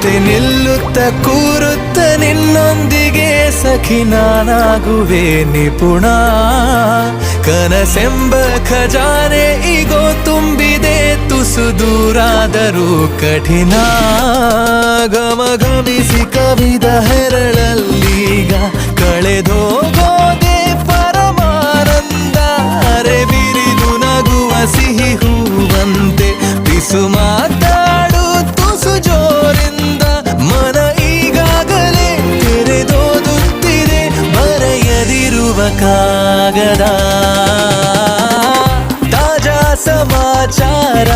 ಜೊತೆ ನಿಲ್ಲುತ್ತ ಕೂರುತ್ತ ನಿನ್ನೊಂದಿಗೆ ಸಖಿ ನಾನಾಗುವೆ ನಿಪುಣ. ಕನಸೆಂಬ ಖಜಾನೆ ಈಗೋ ತುಂಬಿದೆ ತುಸು ದೂರಾದರೂ ಕಠಿಣ. ಘಮಘಮಿಸಿ ಕವಿದ ಹೆರಳಲ್ಲೀಗ ಕಳೆದೋಗೋದೆ ಪರಮಾನಂದ. ಅರೆ ಬಿರಿದು ನಗುವ ಸಿಹಿ ಹೂವಂತೆ ಪಿಸು ಮಾತಾಡು ತುಸು ಜೋರಿಂದ. ಮನ ಈಗಾಗಲೇ ತೆರೆದೋದುತ್ತಿದೆ ಬರೆಯದಿರುವ ಕಾಗದ. ತಾಜಾ ಸಮಾಚಾರ